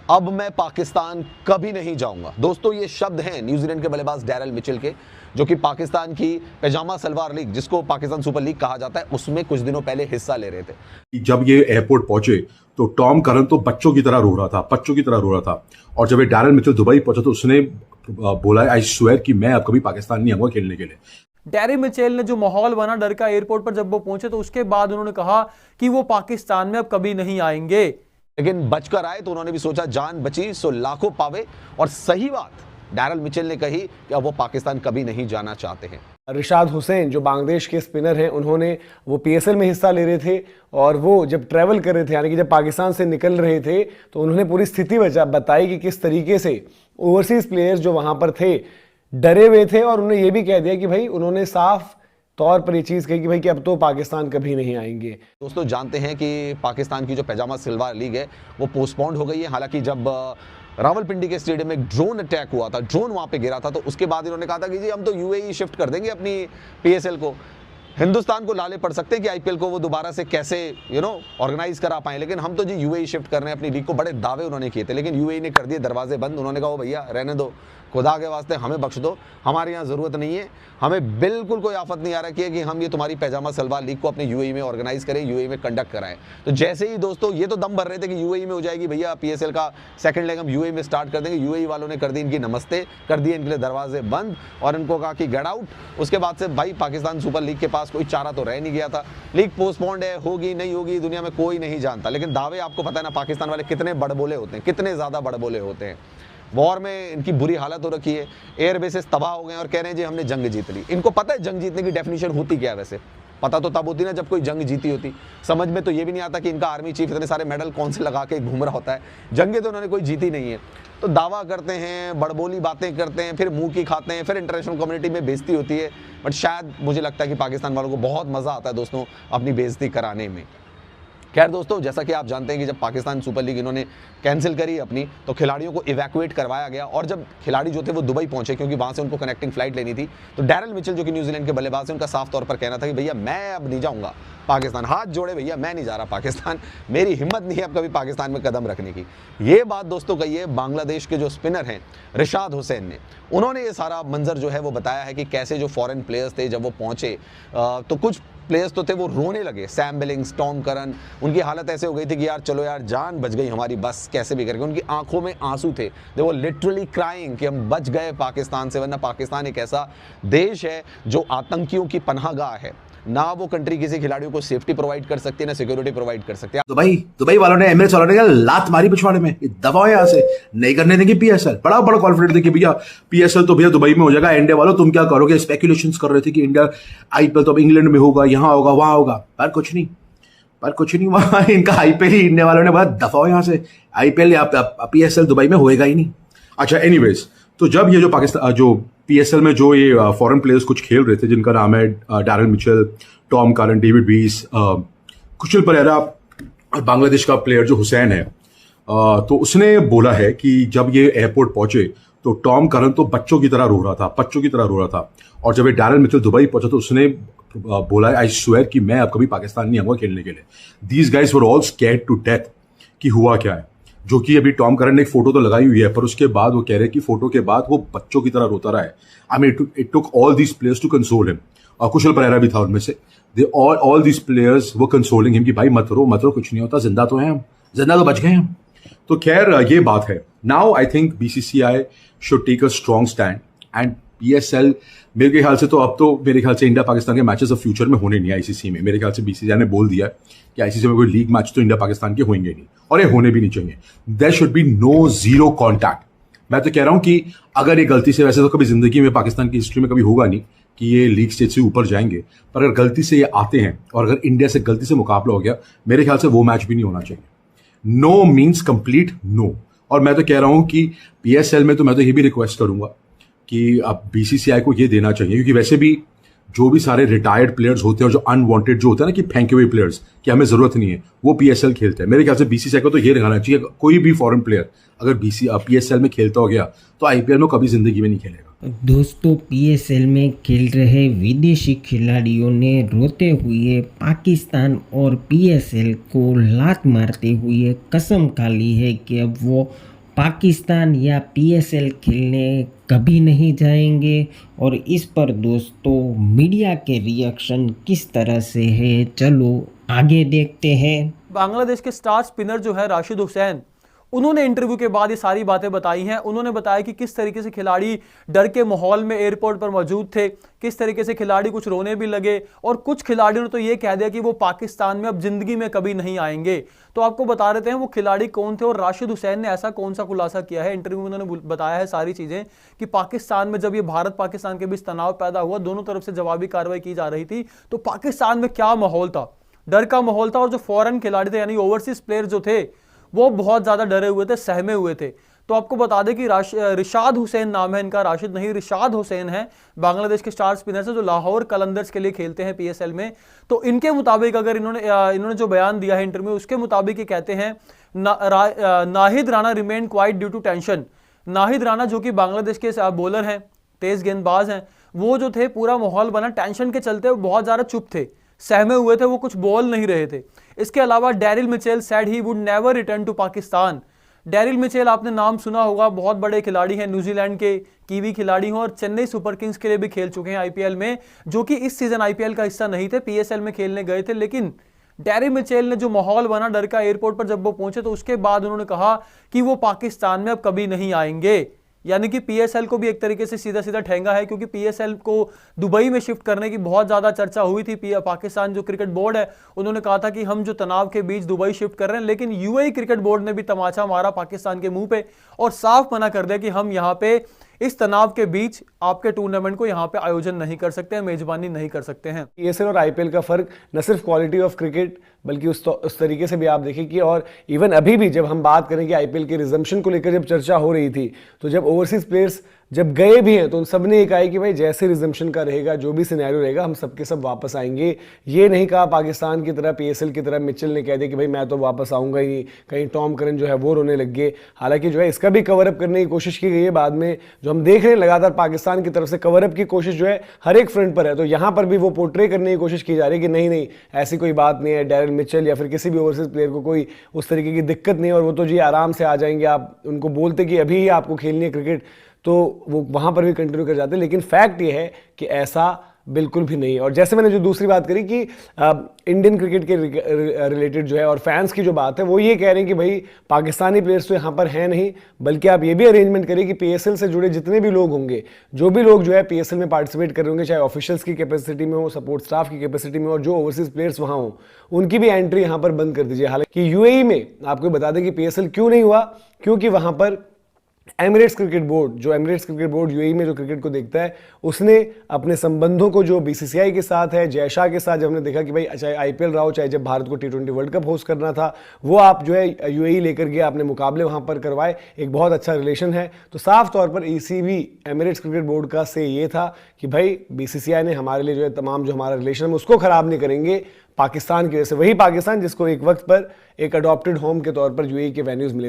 अब मैं पाकिस्तान कभी नहीं जाऊंगा। दोस्तों ये शब्द हैं न्यूजीलैंड के बल्लेबाज डैरेल मिचेल के, जो कि पाकिस्तान की पैजामा सलवार लीग, जिसको पाकिस्तान सुपर लीग कहा जाता है, उसमें कुछ दिनों पहले हिस्सा ले रहे थे। जब ये एयरपोर्ट पहुंचे तो टॉम करन तो बच्चों की तरह रो रहा था, बच्चों की तरह रो रहा था। और जब ये डैरेल मिचेल दुबई पहुंचा तो उसने बोला, आई स्वेयर कि मैं अब कभी पाकिस्तान नहीं आऊंगा खेलने के लिए। डैरेल मिचेल ने जो माहौल बना डर का एयरपोर्ट पर जब वो पहुंचे तो उसके बाद उन्होंने कहा कि वो पाकिस्तान में अब कभी नहीं आएंगे। लेकिन बचकर आए तो उन्होंने भी सोचा जान बची सो लाखों पावे, और सही बात डैरेल मिचेल ने कही कि अब वो पाकिस्तान कभी नहीं जाना चाहते हैं। रिशाद हुसैन जो बांग्लादेश के स्पिनर हैं, उन्होंने वो पीएसएल में हिस्सा ले रहे थे और वो जब ट्रैवल कर रहे थे, यानी कि जब पाकिस्तान से निकल रहे थे, तो उन्होंने पूरी स्थिति बताई कि किस तरीके से ओवरसीज प्लेयर्स जो वहां पर थे डरे हुए थे। और उन्होंने ये भी कह दिया कि भाई, उन्होंने साफ तौर पर ये चीज़ कही कि भाई कि अब तो पाकिस्तान कभी नहीं आएंगे। दोस्तों जानते हैं कि पाकिस्तान की जो पैजामा सलवार लीग है वो पोस्टपोन्ड हो गई है। हालांकि जब रावलपिंडी के स्टेडियम में एक ड्रोन अटैक हुआ था, ड्रोन वहां पे गिरा था, तो उसके बाद इन्होंने कहा था कि जी हम तो यूएई शिफ्ट कर देंगे अपनी पीएसएल को। हिंदुस्तान को लाले पड़ सकते हैं कि आईपीएल को वो दोबारा से कैसे ऑर्गेनाइज करा पाए, लेकिन हम तो जी यूएई शिफ्ट कर रहे हैं अपनी लीग को। बड़े दावे उन्होंने किए थे, लेकिन यूएई ने कर दिए दरवाजे बंद। उन्होंने कहा, ओ भैया रहने दो, खुदा के वास्ते हमें बख्श दो, हमारे यहाँ ज़रूरत नहीं है, हमें बिल्कुल कोई आफत नहीं आ रखी है कि हम ये तुम्हारी पैजामा सलवार लीग को अपने यूएई में ऑर्गेनाइज करें, यूएई में कंडक्ट कराएं। तो जैसे ही दोस्तों ये तो दम भर रहे थे कि यूएई में हो जाएगी भैया पीएसएल का सेकंड लेग, हम यूएई में स्टार्ट कर देंगे। यूएई वालों ने कर दी इनकी नमस्ते, कर दिए इनके लिए दरवाजे बंद और इनको कहा कि गेट आउट। उसके बाद से भाई पाकिस्तान सुपर लीग के पास कोई चारा तो रह नहीं गया था। लीग पोस्टपोन्ड है, होगी नहीं होगी दुनिया में कोई नहीं जानता, लेकिन दावे आपको पता है ना पाकिस्तान वाले कितने बड़बोले होते हैं, कितने ज़्यादा बड़बोले होते हैं। वॉर में इनकी बुरी हालत हो रखी है, एयर बेसेस तबाह हो गए और कह रहे हैं जी हमने जंग जीत ली। इनको पता है जंग जीतने की डेफिनेशन होती क्या है? वैसे पता तो तब होती ना जब कोई जंग जीती होती। समझ में तो ये भी नहीं आता कि इनका आर्मी चीफ इतने सारे मेडल कौन से लगा के घूम रहा होता है। जंगे तो उन्होंने कोई जीती नहीं है। तो दावा करते हैं, बड़बोली बातें करते हैं, फिर मुंह की खाते हैं, फिर इंटरनेशनल कम्युनिटी में बेइज्जती होती है। बट शायद मुझे लगता है कि पाकिस्तान वालों को बहुत मज़ा आता है दोस्तों अपनी बेइज्जती कराने में। खैर दोस्तों, जैसा कि आप जानते हैं कि जब पाकिस्तान सुपर लीग इन्होंने कैंसिल करी अपनी, तो खिलाड़ियों को इवैक्यूएट करवाया गया। और जब खिलाड़ी जो थे वो दुबई पहुंचे, क्योंकि वहां से उनको कनेक्टिंग फ्लाइट लेनी थी, तो डैरेल मिचेल जो कि न्यूजीलैंड के बल्लेबाज हैं, उनका साफ तौर पर कहना था कि भैया मैं अब नहीं जाऊंगा पाकिस्तान। हाथ जोड़े भैया, मैं नहीं जा रहा पाकिस्तान, मेरी हिम्मत नहीं है अब कभी पाकिस्तान में कदम रखने की। ये बात दोस्तों कही है बांग्लादेश के जो स्पिनर हैं रिशाद हुसैन ने। उन्होंने ये सारा मंजर जो है वो बताया है कि कैसे जो फॉरेन प्लेयर्स थे जब वो पहुंचे तो कुछ प्लेयर्स तो थे वो रोने लगे। सैम बिलिंग्स, टॉम करन, उनकी हालत ऐसे हो गई थी कि यार चलो यार जान बच गई हमारी, बस कैसे भी करके। उनकी आंखों में आंसू थे, दे वो लिटरली क्राइंग कि हम बच गए पाकिस्तान से, वरना पाकिस्तान एक ऐसा देश है जो आतंकियों की पनाहगाह है। ना वो कंट्री किसी खिलाड़ियों को सेफ्टी प्रोवाइड कर सकती है, ना सिक्योरिटी प्रोवाइड कर सकती है। दुबई वालों ने, एमिरेट्स वालों ने लात मारी पिछवाड़े में, दबाओ यहाँ से, नहीं करने देंगे पीएसएल। बड़ा कॉन्फिडेंट थे कि भैया पीएसएल तो भैया दुबई में हो जाएगा। इंडिया वालों तुम क्या करोगे? स्पेकुलेशंस कर रहे थे कि इंडिया आईपीएल तो अब इंग्लैंड में होगा, यहाँ होगा, वहां होगा, पर कुछ नहीं वहां इनका आईपीएल ही इंडिया वालों ने बोला दफाओ यहाँ से, आईपीएल या पीएसएल दुबई में होएगा ही नहीं। अच्छा एनीवेज, तो जब ये जो पाकिस्तान जो पीएसएल में जो ये फॉरेन प्लेयर्स कुछ खेल रहे थे, जिनका नाम है Darrell Mitchell, Tom Curran, David वीस, कुशल परेरा और बांग्लादेश का प्लेयर जो हुसैन है, तो उसने बोला है कि जब ये एयरपोर्ट पहुंचे तो टॉम करन तो बच्चों की तरह रो रहा था। और जब ये डैरेल मिचेल दुबई पहुंचा तो उसने बोला, आई स्वेयर कि मैं अब कभी पाकिस्तान नहीं आऊंगा खेलने के लिए। These guys were all scared to death कि हुआ क्या है। जो कि अभी टॉम करन ने एक फोटो तो लगाई हुई है, पर उसके बाद वो कह रहे हैं कि फोटो के बाद वो बच्चों की तरह रोता रहा है। I mean it took all these players to console him. और कुशल परेरा भी था उनमें से। दे ऑल दीज प्लेयर्स वो कंसोलिंग हिम कि भाई मत रो, कुछ नहीं होता, जिंदा तो हैं हम, जिंदा तो बच गए हम। तो खैर ये बात है। Now I think BCCI should take a strong stand and PSL मेरे ख्याल से तो अब तो मेरे ख्याल से इंडिया पाकिस्तान के मैचेस अब फ्यूचर में होने नहीं आईसीसी में। मेरे ख्याल से बीसीसीआई ने बोल दिया है कि आईसीसी में कोई लीग मैच तो इंडिया पाकिस्तान के होंगे नहीं, और ये होने भी नहीं चाहिए। There should be no zero contact. मैं तो कह रहा हूं कि अगर ये गलती से, वैसे तो कभी जिंदगी में पाकिस्तान की हिस्ट्री में कभी होगा नहीं कि ये लीग स्टेज से ऊपर जाएंगे, पर अगर गलती से ये आते हैं और अगर इंडिया से गलती से मुकाबला हो गया, मेरे ख्याल से वो मैच भी नहीं होना चाहिए। No means complete no. और मैं तो कह रहा हूं कि पीएसएल में तो मैं तो ये भी रिक्वेस्ट करूंगा कि अब बीसीसीआई को ये देना चाहिए, क्योंकि वैसे भी जो भी सारे रिटायर्ड प्लेयर्स होते हैं और जो अनवांटेड जो होता है ना कि फेंके हुए प्लेयर्स कि हमें जरूरत नहीं है, वो पीएसएल खेलते हैं। मेरे ख्याल से बीसीसीआई को तो ये दिखाना चाहिए कोई भी फॉरेन प्लेयर अगर पीएसएल में खेलता हो गया तो आईपीएल में कभी जिंदगी में नहीं खेलेगा। दोस्तों, पीएसएल में खेल रहे विदेशी खिलाड़ियों ने रोते हुए पाकिस्तान और पीएसएल को लात मारते हुए कसम खा ली है कि अब वो पाकिस्तान या पीएसएल खेलने कभी नहीं जाएंगे। और इस पर दोस्तों मीडिया के रिएक्शन किस तरह से है, चलो आगे देखते हैं। बांग्लादेश के स्टार स्पिनर जो है राशिद हुसैन, उन्होंने इंटरव्यू के बाद ये सारी बातें बताई हैं। उन्होंने बताया कि किस तरीके से खिलाड़ी डर के माहौल में एयरपोर्ट पर मौजूद थे, किस तरीके से खिलाड़ी कुछ रोने भी लगे, और कुछ खिलाड़ियों ने तो ये कह दिया कि वो पाकिस्तान में अब जिंदगी में कभी नहीं आएंगे। तो आपको बता देते हैं वो खिलाड़ी कौन थे और राशिद हुसैन ने ऐसा कौन सा खुलासा किया है। इंटरव्यू में उन्होंने बताया है सारी चीजें कि पाकिस्तान में जब ये भारत पाकिस्तान के बीच तनाव पैदा हुआ, दोनों तरफ से जवाबी कार्रवाई की जा रही थी, तो पाकिस्तान में क्या माहौल था, डर का माहौल था। और जो फॉरेन खिलाड़ी थे यानी ओवरसीज प्लेयर जो थे वो बहुत ज्यादा डरे हुए थे, सहमे हुए थे। तो आपको बता दें कि रिशाद हुसैन नाम है इनका, राशिद नहीं रिशाद हुसैन है, बांग्लादेश के स्टार स्पिनर से जो लाहौर कलंदर्स के लिए खेलते हैं पीएसएल में। तो इनके मुताबिक अगर इन्होंने जो बयान दिया है इंटरव्यू, उसके मुताबिक ये कहते हैं Nahid Rana remain quite due to tension. Nahid Rana जो कि बांग्लादेश के बॉलर हैं, तेज गेंदबाज हैं, वो जो थे पूरा माहौल बना टेंशन के चलते वो बहुत ज्यादा चुप थे, सहमे हुए थे, वो कुछ बोल नहीं रहे थे। इसके अलावा Daryl Mitchell said he would never return to Pakistan. Daryl Mitchell आपने नाम सुना होगा, बहुत बड़े खिलाड़ी हैं, न्यूजीलैंड के कीवी खिलाड़ी हैं और चेन्नई सुपर किंग्स के लिए भी खेल चुके हैं आईपीएल में, जो कि इस सीजन आईपीएल का हिस्सा नहीं थे, पीएसएल में खेलने गए थे। लेकिन डैरिल मिचेल ने जो माहौल बना डर का एयरपोर्ट पर जब वो पहुंचे, तो उसके बाद उन्होंने कहा कि वो पाकिस्तान में अब कभी नहीं आएंगे। यानी कि पीएसएल को भी एक तरीके से सीधा सीधा ठेंगा है, क्योंकि पीएसएल को दुबई में शिफ्ट करने की बहुत ज्यादा चर्चा हुई थी। पाकिस्तान जो क्रिकेट बोर्ड है उन्होंने कहा था कि हम जो तनाव के बीच दुबई शिफ्ट कर रहे हैं, लेकिन यूएई क्रिकेट बोर्ड ने भी तमाचा मारा पाकिस्तान के मुंह पे और साफ मना कर दिया कि हम यहाँ पे इस तनाव के बीच आपके टूर्नामेंट को यहाँ पे आयोजन नहीं कर सकते हैं, मेजबानी नहीं कर सकते हैं। पीएसएल और आईपीएल का फर्क न सिर्फ क्वालिटी ऑफ क्रिकेट बल्कि उस तरीके से भी आप देखें कि, और इवन अभी भी जब हम बात करें कि आईपीएल के रिजम्पशन को लेकर जब चर्चा हो रही थी, तो जब ओवरसीज प्लेयर्स जब गए भी हैं तो उन सब ने कहा है कि भाई जैसे रिजम्पशन का रहेगा, जो भी सिनेरियो रहेगा, हम सबके सब वापस आएंगे। ये नहीं कहा पाकिस्तान की तरह, पीएसएल की तरह मिचेल ने कह दिया कि भाई मैं तो वापस आऊंगा ही नहीं, कहीं टॉम करन जो है वो रोने लग गए। हालांकि जो है इसका भी कवरअप करने की कोशिश की गई है बाद में, जो हम देख रहे हैं लगातार पाकिस्तान की तरफ से कवरअप की कोशिश जो है हर एक फ्रंट पर है। तो यहाँ पर भी वो पोर्ट्रे करने की कोशिश की जा रही है कि नहीं नहीं ऐसी कोई बात नहीं है, डैरिल मिचेल या फिर किसी भी ओवरसीज प्लेयर को कोई उस तरीके की दिक्कत नहीं है और वो तो जी आराम से आ जाएंगे। आप उनको बोलते कि अभी ही आपको खेलनी है क्रिकेट तो वो वहां पर भी कंटिन्यू कर जाते हैं। लेकिन फैक्ट ये है कि ऐसा बिल्कुल भी नहीं है। और जैसे मैंने जो दूसरी बात करी कि इंडियन क्रिकेट के रिलेटेड जो है और फैंस की जो बात है, वो ये कह रहे हैं कि भाई पाकिस्तानी प्लेयर्स तो यहाँ पर हैं नहीं, बल्कि आप ये भी अरेंजमेंट करिए कि पीएसएल से जुड़े जितने भी लोग होंगे, जो भी लोग जो है पीएसएल में पार्टिसिपेट कर रहे होंगे, चाहे ऑफिशियल्स की कैपेसिटी में हो, सपोर्ट स्टाफ की कैपेसिटी में हो, और जो ओवरसीज प्लेयर्स वहाँ हो, उनकी भी एंट्री यहाँ पर बंद कर दीजिए। हालांकि यूएई में आपको बता दें कि पीएसएल क्यों नहीं हुआ, क्योंकि वहाँ पर एमिरेट्स क्रिकेट बोर्ड यूएई में जो क्रिकेट को देखता है, उसने अपने संबंधों को जो बीसीसीआई के साथ है, जय शाह के साथ, जब हमने देखा कि भाई चाहे आईपीएल रहा हो, चाहे जब भारत को टी20 वर्ल्ड कप होस्ट करना था, वो आप जो है यूएई लेकर गए, आपने मुकाबले वहां पर करवाए, एक बहुत अच्छा रिलेशन है। तो साफ तौर पर ईसीबी एमिरेट्स क्रिकेट बोर्ड का से ये था कि भाई बीसीसीआई ने हमारे लिए जो है तमाम जो हमारा रिलेशन है उसको खराब नहीं करेंगे पाकिस्तान की वजह से, वही पाकिस्तान जिसको एक वक्त पर एक अडॉप्टेड होम के तौर पर यूएई के वेन्यूज मिले।